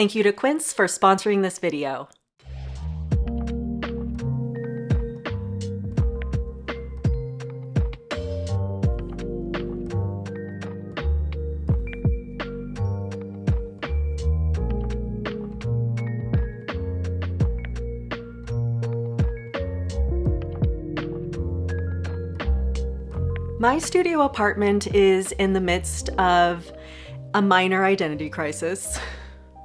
Thank you to Quince for sponsoring this video. My studio apartment is in the midst of a minor identity crisis,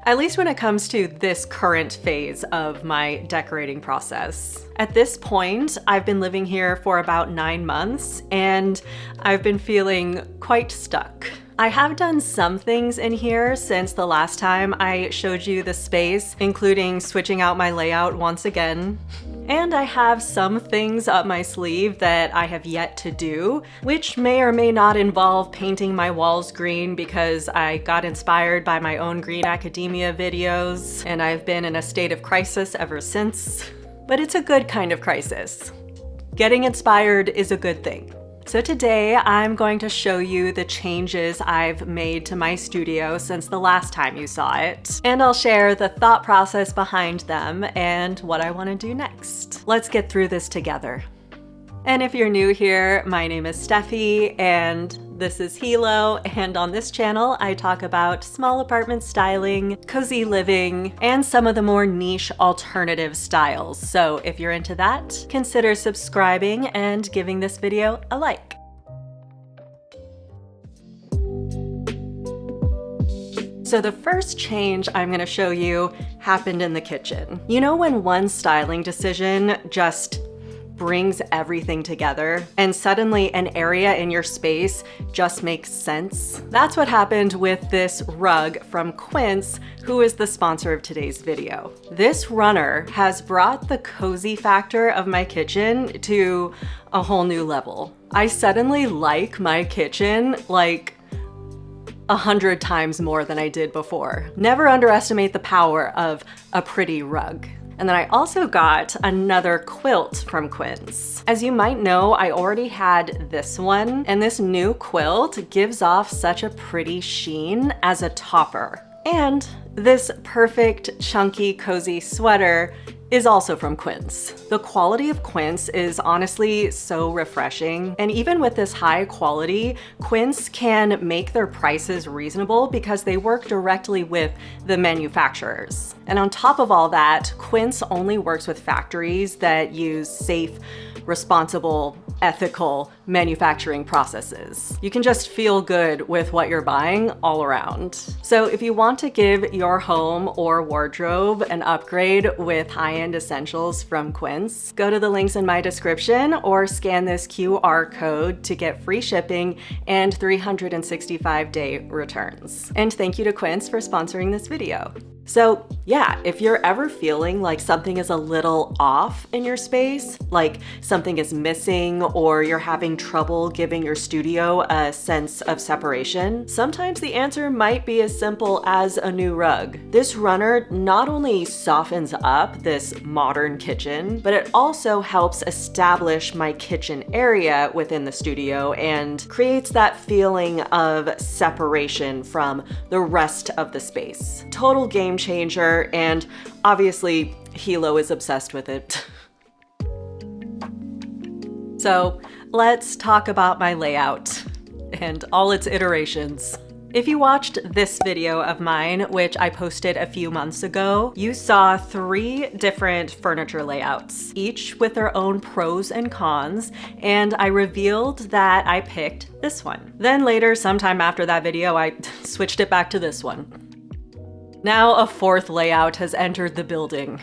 at least when it comes to this current phase of my decorating process. At this point, I've been living here for about 9 months, and I've been feeling quite stuck. I have done some things in here since the last time I showed you the space, including switching out my layout once again. And I have some things up my sleeve that I have yet to do, which may or may not involve painting my walls green because I got inspired by my own Green Academia videos, and I've been in a state of crisis ever since. But it's a good kind of crisis. Getting inspired is a good thing. So today I'm going to show you the changes I've made to my studio since the last time you saw it, and I'll share the thought process behind them and what I want to do next. Let's get through this together. And if you're new here, my name is Steffi and this is Helo, and on this channel I talk about small apartment styling, cozy living, and some of the more niche alternative styles. So if you're into that, consider subscribing and giving this video a like. So the first change I'm going to show you happened in the kitchen. You know when one styling decision just brings everything together and suddenly an area in your space just makes sense? That's what happened with this rug from Quince, who is the sponsor of today's video. This runner has brought the cozy factor of my kitchen to a whole new level. I suddenly like my kitchen like 100 times more than I did before. Never underestimate the power of a pretty rug. And then I also got another quilt from Quince. As you might know, I already had this one, and this new quilt gives off such a pretty sheen as a topper. And this perfect, chunky, cozy sweater is also from Quince. The quality of Quince is honestly so refreshing. And even with this high quality, Quince can make their prices reasonable because they work directly with the manufacturers. And on top of all that, Quince only works with factories that use safe, responsible, ethical manufacturing processes. You can just feel good with what you're buying all around. So if you want to give your home or wardrobe an upgrade with high-end essentials from Quince, go to the links in my description or scan this QR code to get free shipping and 365-day returns. And thank you to Quince for sponsoring this video. So yeah, if you're ever feeling like something is a little off in your space, like something is missing or you're having trouble giving your studio a sense of separation, sometimes the answer might be as simple as a new rug. This runner not only softens up this modern kitchen, but it also helps establish my kitchen area within the studio and creates that feeling of separation from the rest of the space. Total game changer, and obviously Helo is obsessed with it. So let's talk about my layout and all its iterations. If you watched this video of mine, which I posted a few months ago, you saw 3 different furniture layouts, each with their own pros and cons, and I revealed that I picked this one. Then later, sometime after that video, I switched it back to this one. Now a 4th layout has entered the building.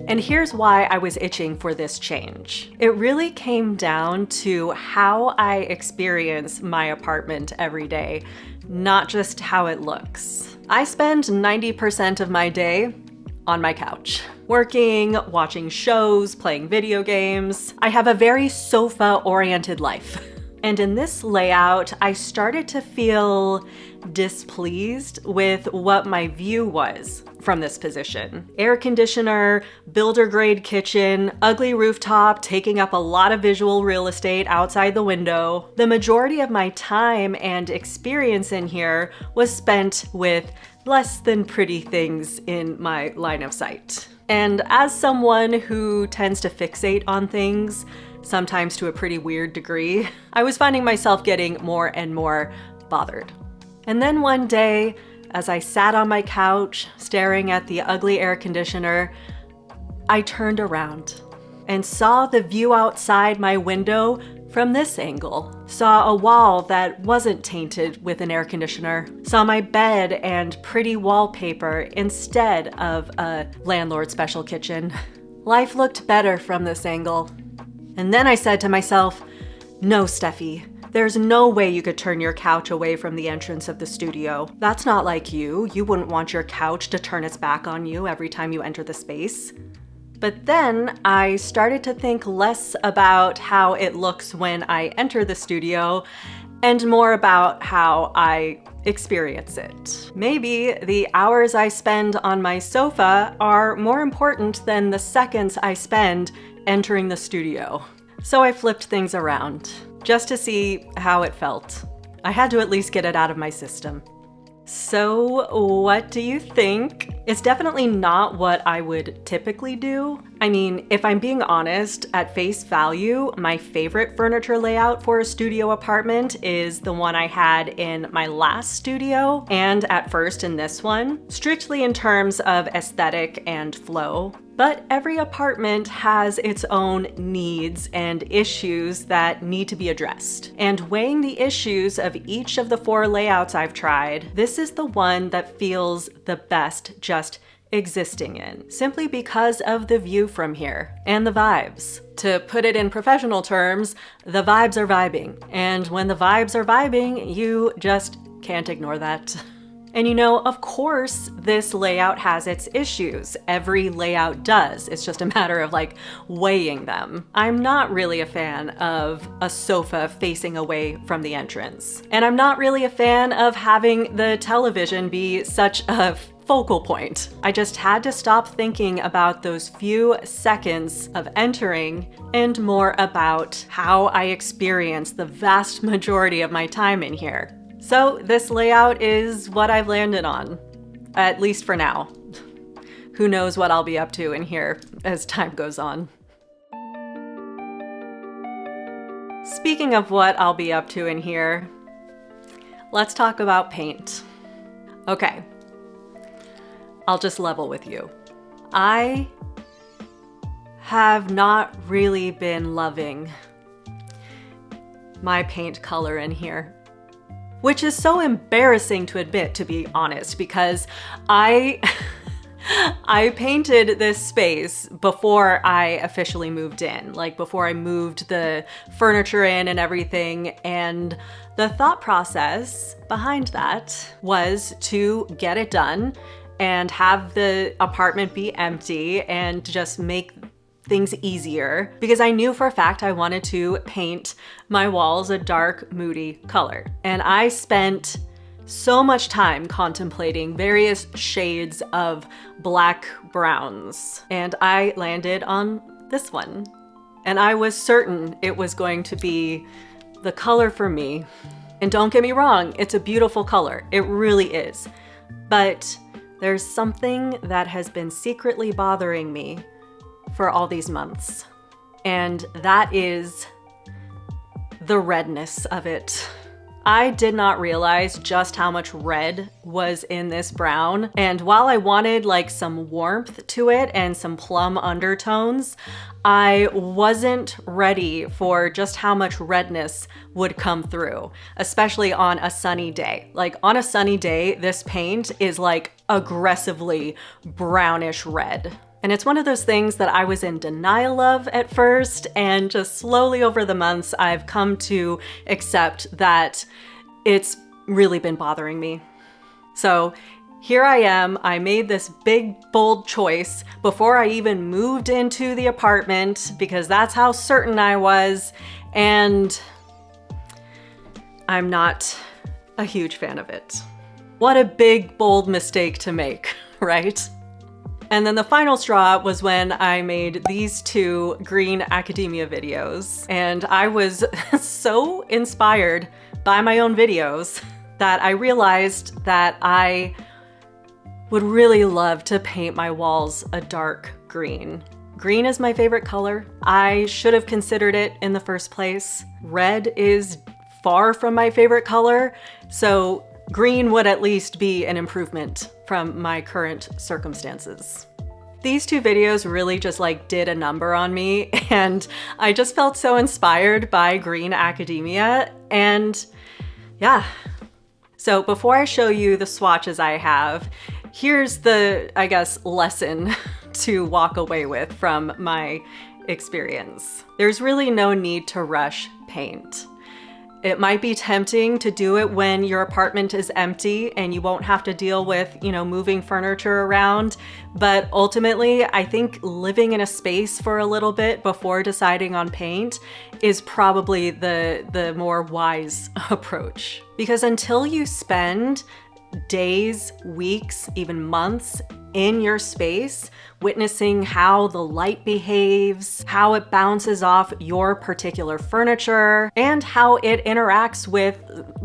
And here's why I was itching for this change. It really came down to how I experience my apartment every day, not just how it looks. I spend 90% of my day on my couch, working, watching shows, playing video games. I have a very sofa-oriented life. And in this layout, I started to feel displeased with what my view was from this position. Air conditioner, builder grade kitchen, ugly rooftop taking up a lot of visual real estate outside the window. The majority of my time and experience in here was spent with less than pretty things in my line of sight. And as someone who tends to fixate on things, sometimes to a pretty weird degree, I was finding myself getting more and more bothered. And then one day, as I sat on my couch staring at the ugly air conditioner, I turned around and saw the view outside my window from this angle. Saw a wall that wasn't tainted with an air conditioner. Saw my bed and pretty wallpaper instead of a landlord special kitchen. Life looked better from this angle. And then I said to myself, no, Steffi, there's no way you could turn your couch away from the entrance of the studio. That's not like you. You wouldn't want your couch to turn its back on you every time you enter the space. But then I started to think less about how it looks when I enter the studio and more about how I experience it. Maybe the hours I spend on my sofa are more important than the seconds I spend entering the studio. So I flipped things around just to see how it felt. I had to at least get it out of my system. So what do you think? It's definitely not what I would typically do. I mean, if I'm being honest, at face value, my favorite furniture layout for a studio apartment is the one I had in my last studio and at first in this one, strictly in terms of aesthetic and flow. But every apartment has its own needs and issues that need to be addressed. And weighing the issues of each of the 4 layouts I've tried, this is the one that feels the best just existing in, simply because of the view from here and the vibes. To put it in professional terms, the vibes are vibing. And when the vibes are vibing, you just can't ignore that. And you know, of course, this layout has its issues. Every layout does. It's just a matter of like weighing them. I'm not really a fan of a sofa facing away from the entrance. And I'm not really a fan of having the television be such a focal point. I just had to stop thinking about those few seconds of entering and more about how I experience the vast majority of my time in here. So this layout is what I've landed on, at least for now. Who knows what I'll be up to in here as time goes on. Speaking of what I'll be up to in here, let's talk about paint. Okay, I'll just level with you. I have not really been loving my paint color in here. Which is so embarrassing to admit, to be honest, because I painted this space before I officially moved in, like before I moved the furniture in and everything. And the thought process behind that was to get it done and have the apartment be empty and just make things easier, because I knew for a fact I wanted to paint my walls a dark, moody color. And I spent so much time contemplating various shades of black browns, and I landed on this one. And I was certain it was going to be the color for me. And don't get me wrong, it's a beautiful color. It really is. But there's something that has been secretly bothering me for all these months, and that is the redness of it. I did not realize just how much red was in this brown, and while I wanted like some warmth to it and some plum undertones, I wasn't ready for just how much redness would come through, especially on a sunny day. Like on a sunny day, this paint is like aggressively brownish red. And it's one of those things that I was in denial of at first, and just slowly over the months, I've come to accept that it's really been bothering me. So here I am, I made this big, bold choice before I even moved into the apartment, because that's how certain I was, and I'm not a huge fan of it. What a big, bold mistake to make, right? And then the final straw was when I made these two green academia videos. And I was so inspired by my own videos that I realized that I would really love to paint my walls a dark green. Green is my favorite color. I should have considered it in the first place. Red is far from my favorite color, so green would at least be an improvement from my current circumstances. These two videos really just like did a number on me, and I just felt so inspired by green academia, and yeah. So before I show you the swatches I have, here's the, I guess, lesson to walk away with from my experience. There's really no need to rush paint. It might be tempting to do it when your apartment is empty and you won't have to deal with, moving furniture around. But ultimately, I think living in a space for a little bit before deciding on paint is probably the more wise approach. Because until you spend days, weeks, even months in your space, witnessing how the light behaves, how it bounces off your particular furniture, and how it interacts with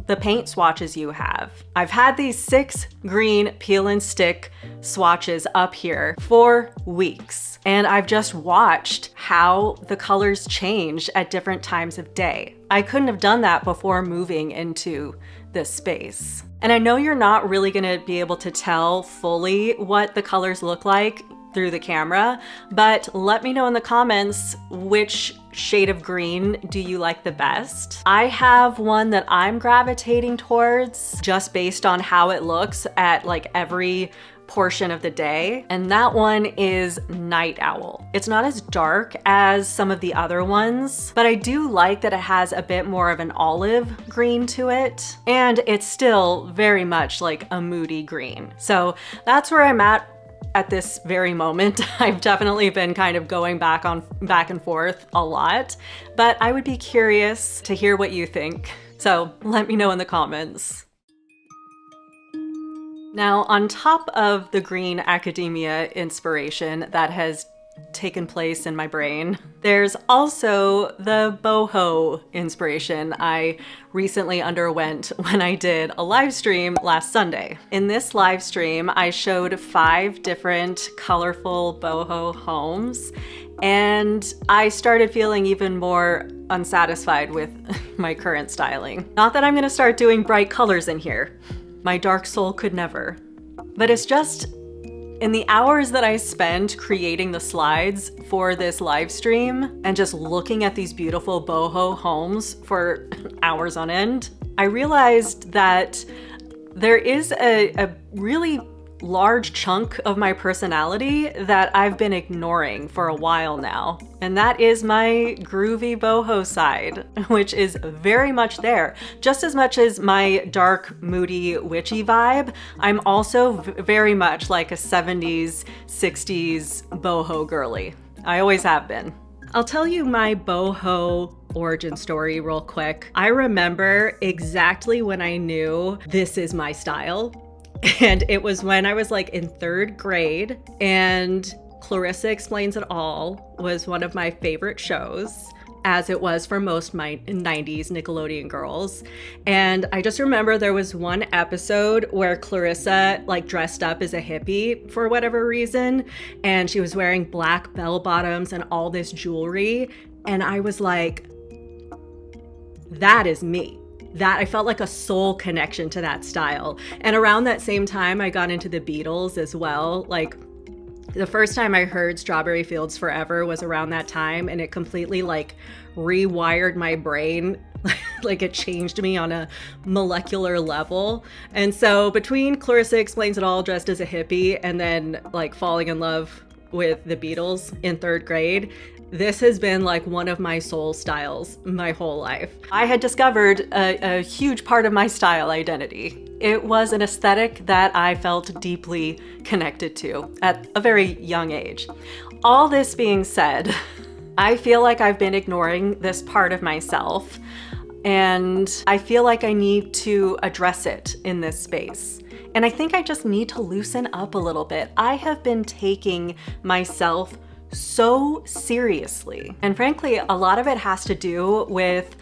the paint swatches you have. I've had these 6 green peel and stick swatches up here for weeks, and I've just watched how the colors change at different times of day. I couldn't have done that before moving into this space. And I know you're not really gonna be able to tell fully what the colors look like through the camera, but let me know in the comments which shade of green do you like the best. I have one that I'm gravitating towards just based on how it looks at like every portion of the day, and that one is Night Owl. It's not as dark as some of the other ones, but I do like that it has a bit more of an olive green to it, and it's still very much like a moody green. So that's where I'm at this very moment. I've definitely been kind of going back and forth a lot, but I would be curious to hear what you think. So let me know in the comments. Now, on top of the green academia inspiration that has taken place in my brain, there's also the boho inspiration I recently underwent when I did a live stream last Sunday. In this live stream, I showed 5 different colorful boho homes, and I started feeling even more unsatisfied with my current styling. Not that I'm gonna start doing bright colors in here. My dark soul could never. But it's just, in the hours that I spent creating the slides for this live stream and just looking at these beautiful boho homes for hours on end, I realized that there is a really large chunk of my personality that I've been ignoring for a while now. And that is my groovy boho side, which is very much there. Just as much as my dark, moody, witchy vibe, I'm also very much like a 70s, 60s boho girly. I always have been. I'll tell you my boho origin story real quick. I remember exactly when I knew this is my style. And it was when I was like in 3rd grade, and Clarissa Explains It All was one of my favorite shows, as it was for most my 90s Nickelodeon girls. And I just remember there was one episode where Clarissa like dressed up as a hippie for whatever reason, and she was wearing black bell bottoms and all this jewelry. And I was like, that is me. That I felt like a soul connection to that style. And around that same time, I got into the Beatles as well. Like the first time I heard Strawberry Fields Forever was around that time, and it completely like rewired my brain. Like it changed me on a molecular level. And so between Clarissa Explains It All dressed as a hippie and then like falling in love with the Beatles in 3rd grade, this has been like one of my soul styles my whole life. I had discovered a huge part of my style identity. It was an aesthetic that I felt deeply connected to at a very young age. All this being said, I feel like I've been ignoring this part of myself and I feel like I need to address it in this space. And I think I just need to loosen up a little bit. I have been taking myself so seriously. And frankly, a lot of it has to do with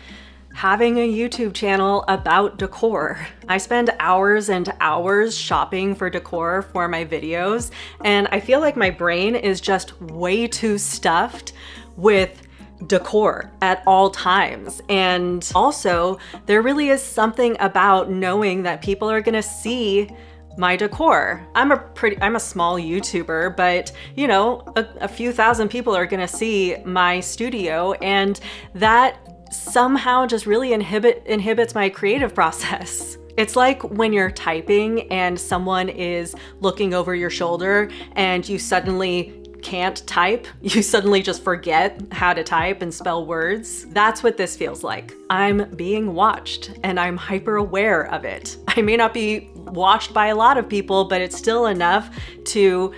having a YouTube channel about decor. I spend hours and hours shopping for decor for my videos, and I feel like my brain is just way too stuffed with decor at all times. And also, there really is something about knowing that people are gonna see my decor. I'm a small YouTuber, but you know, a few thousand people are gonna see my studio, and that somehow just really inhibits my creative process. It's like when you're typing and someone is looking over your shoulder and you suddenly can't type. You suddenly just forget how to type and spell words. That's what this feels like. I'm being watched and I'm hyper aware of it. I may not be watched by a lot of people, but it's still enough to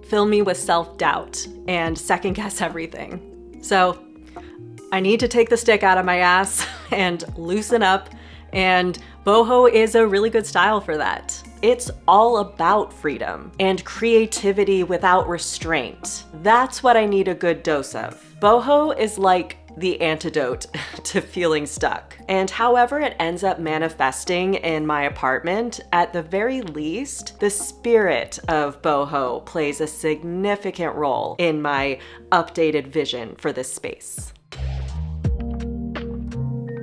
fill me with self-doubt and second guess everything. So I need to take the stick out of my ass and loosen up, and boho is a really good style for that. It's all about freedom and creativity without restraint. That's what I need a good dose of. Boho is like the antidote to feeling stuck. And however it ends up manifesting in my apartment, at the very least, the spirit of boho plays a significant role in my updated vision for this space.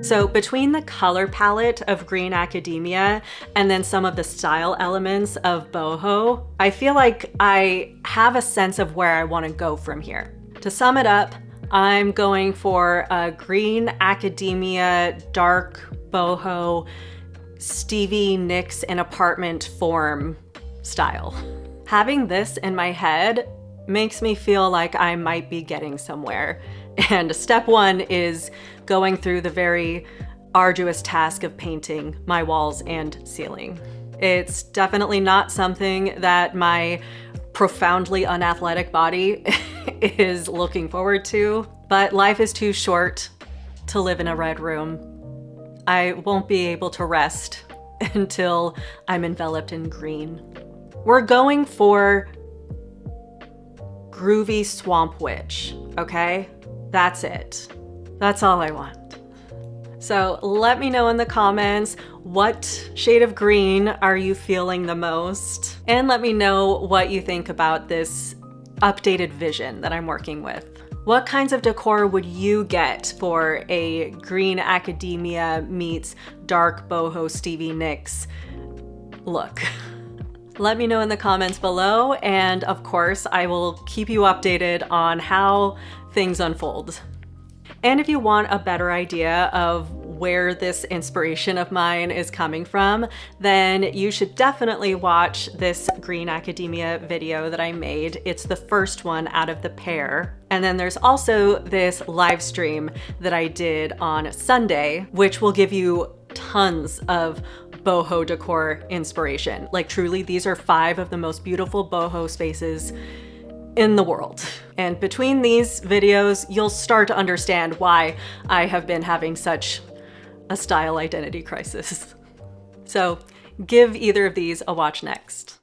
So between the color palette of green academia and then some of the style elements of boho, I feel like I have a sense of where I want to go from here. To sum it up, I'm going for a green academia, dark boho, Stevie Nicks in apartment form style. Having this in my head makes me feel like I might be getting somewhere. And step one is going through the very arduous task of painting my walls and ceiling. It's definitely not something that my profoundly unathletic body is looking forward to, but life is too short to live in a red room. I won't be able to rest until I'm enveloped in green. We're going for groovy swamp witch, okay? That's it. That's all I want. So let me know in the comments, what shade of green are you feeling the most? And let me know what you think about this updated vision that I'm working with. What kinds of decor would you get for a green academia meets dark boho Stevie Nicks look? Let me know in the comments below, and of course, I will keep you updated on how things unfold. And if you want a better idea of where this inspiration of mine is coming from, then you should definitely watch this Green Academia video that I made. It's the first one out of the pair. And then there's also this live stream that I did on Sunday, which will give you tons of boho decor inspiration. Like truly, these are 5 of the most beautiful boho spaces in the world. And between these videos, you'll start to understand why I have been having such a style identity crisis. So give either of these a watch next.